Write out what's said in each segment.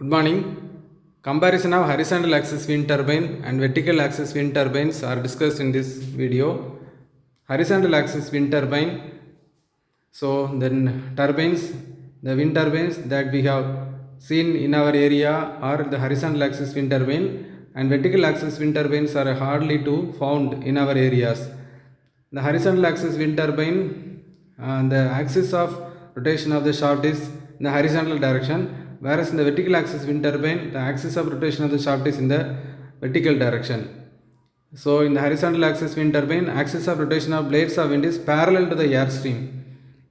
Good morning. Comparison of horizontal axis wind turbine and vertical axis wind turbines are discussed in this video. Horizontal axis wind turbine. So then turbines, the wind turbines that we have seen in our area are the horizontal axis wind turbine, and vertical axis wind turbines are hardly to found in our areas. The horizontal axis wind turbine, the axis of rotation of the shaft is in the horizontal direction, whereas in the vertical axis wind turbine, the axis of rotation of the shaft is in the vertical direction. So in the horizontal axis wind turbine, axis of rotation of blades of wind is parallel to the airstream.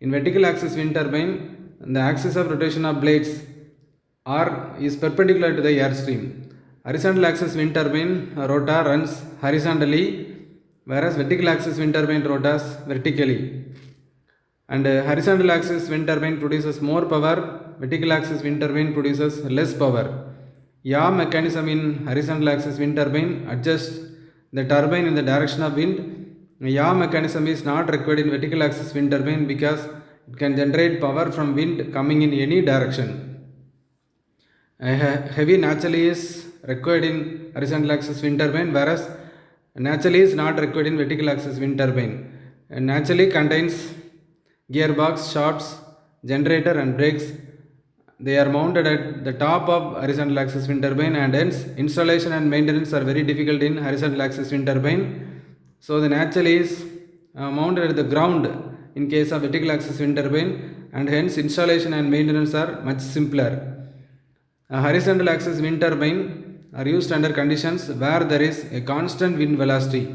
In vertical axis wind turbine, the axis of rotation of blades is perpendicular to the airstream. Horizontal axis wind turbine rotor runs horizontally, whereas vertical axis wind turbine rotors vertically. And horizontal axis wind turbine produces more power, vertical axis wind turbine produces less power. Yaw mechanism in horizontal axis wind turbine adjusts the turbine in the direction of wind. Yaw mechanism is not required in vertical axis wind turbine because it can generate power from wind coming in any direction. Heavy naturally is required in horizontal axis wind turbine, whereas naturally is not required in vertical axis wind turbine. Naturally contains gearbox, shafts, generator and brakes. They are mounted at the top of horizontal axis wind turbine, and hence installation and maintenance are very difficult in horizontal axis wind turbine. So the naturally is mounted at the ground in case of vertical axis wind turbine, and hence installation and maintenance are much simpler. Horizontal axis wind turbine are used under conditions where there is a constant wind velocity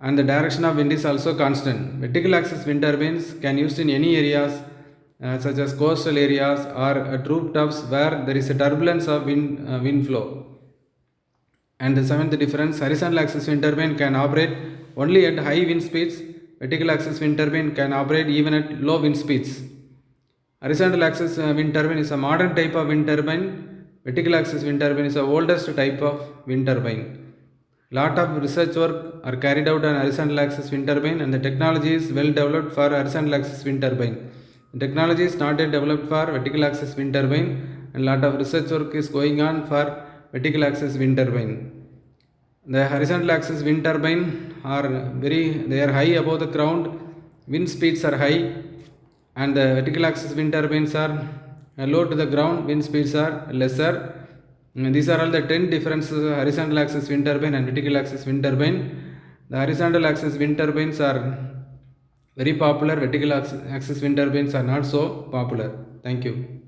and the direction of wind is also constant. Vertical axis wind turbines can be used in any areas such as coastal areas or at rooftops where there is a turbulence of wind flow. And the seventh difference, horizontal axis wind turbine can operate only at high wind speeds. Vertical axis wind turbine can operate even at low wind speeds. Horizontal axis wind turbine is a modern type of wind turbine. Vertical axis wind turbine is the oldest type of wind turbine. Lot of research work are carried out on horizontal axis wind turbine, and the technology is well developed for horizontal axis wind turbine. The technology is not yet developed for vertical axis wind turbine, and lot of research work is going on for vertical axis wind turbine. The horizontal axis wind turbine they are high above the ground, wind speeds are high, and the vertical axis wind turbines are low to the ground, wind speeds are lesser. And these are all the 10 differences of horizontal axis wind turbine and vertical axis wind turbine. The horizontal axis wind turbines are very popular, vertical axis wind turbines are not so popular. Thank you.